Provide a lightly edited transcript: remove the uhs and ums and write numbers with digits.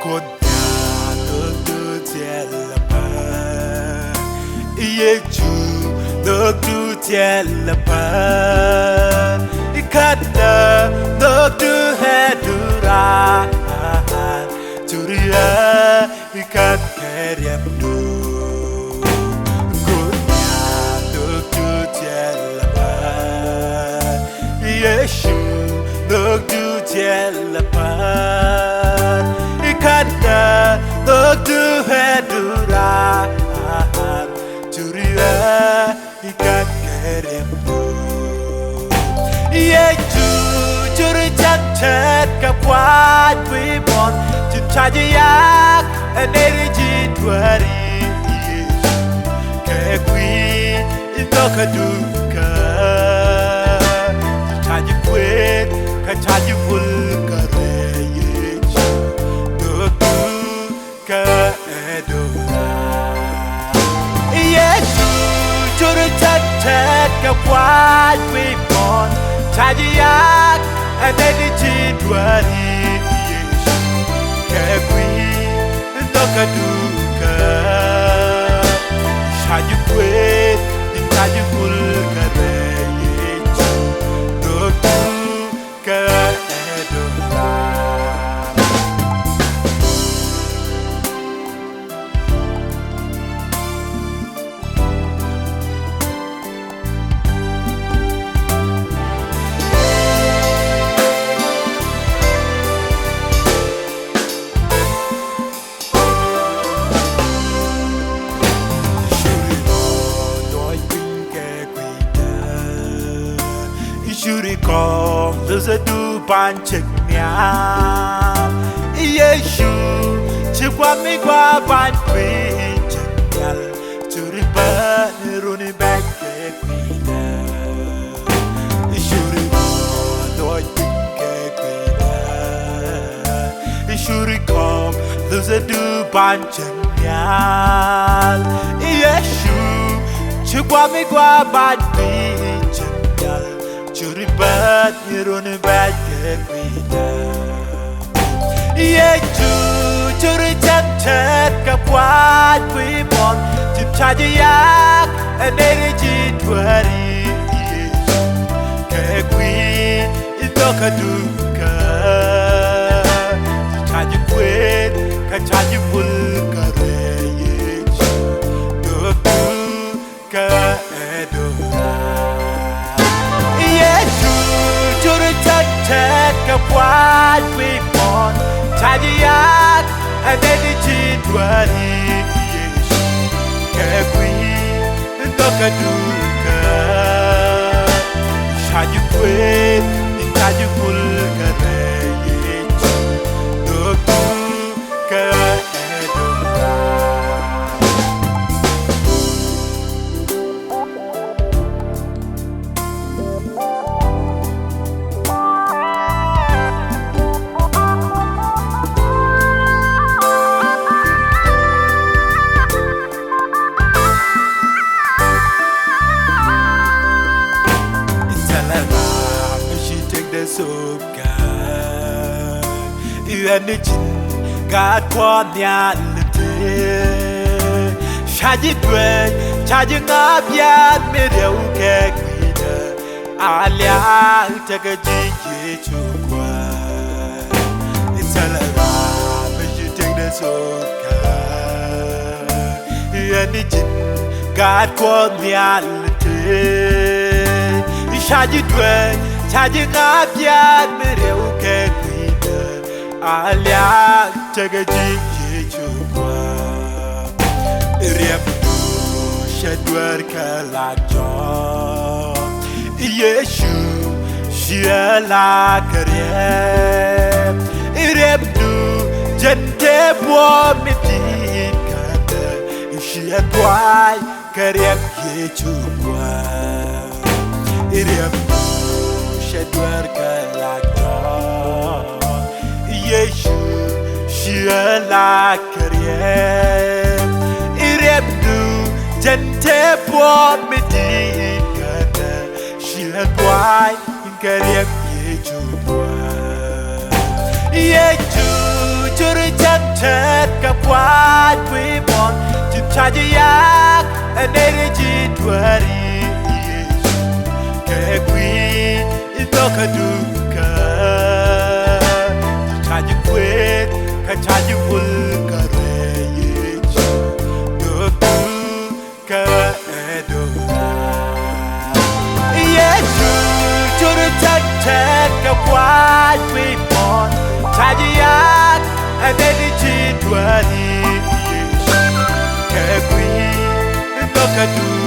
con nhà nước đưa che là ba ye chu nước đưa che là ba khát nước đưa hè đưa ra churia khát kẻ đẹp đồ con nhà nước đưa che là ba ye chu nước đưa che là ba khanda nước đưa hè đưa ra churia ikat kerem tu ye chu churi chat chat kap kwat wi bon chin cha yak energy twari ke kwi Nhokdu ka cha ji kwet ka cha ji ful ka Ted ka kwat wi bon chajiak energy twari ke kwi Nhokdu ka shaju kwet shaju kul ka re Nhokdu ka edora There's a do bunch of meow. Yeshu, Chikwami Guaban Pinch, to repair Rooney back. There's a do bunch of meow. Yeshu, Chikwami Guaban Pinch. Churi bat nirone bat kepida ye chu churi chat chat kakwat wi bon chim cha yak energy twari ke kwi Nhokdu ka cha ji kwet ka cha ji ful ka re Nhokdu ka edora Ted ka kwat wi bon chajiak energy twari ke kwi Nhokdu ka shaju kwet shaju kul ka re Nhokdu ka edora so God, you energy, God kwa nyalite, shaji dwe, shaji ngabya media uke kwida, alia utaka jiki chukwa. It's all around, but you take the so God, you energy, God kwa nyalite, shaji dwe. Chaji ngabya mereu ke kwida alia tagaji chukwa Reptu shadwar kalajo Yeshu shiala kare Reptu jante bo mitikata shiadwai kare chukwa Reptu Shadwar kalakta Yeshu shiala kare Irepdu jante po medikata shiadwai kare yechukwa Yechu churita temptedกับควายคุยบอลจิตชาจะยากอันนี้ได้จิตวารีแค่คุยอินโตคดูกะจิตชาจะคุยข้าชาจะวุ่นกะเรยจูดูดูกะเอดูราเยจูจูดูทักแชทกับควายคุยบอลชาจะยากอันนี้ได้จิตวารีแค่คุยอินโตคดู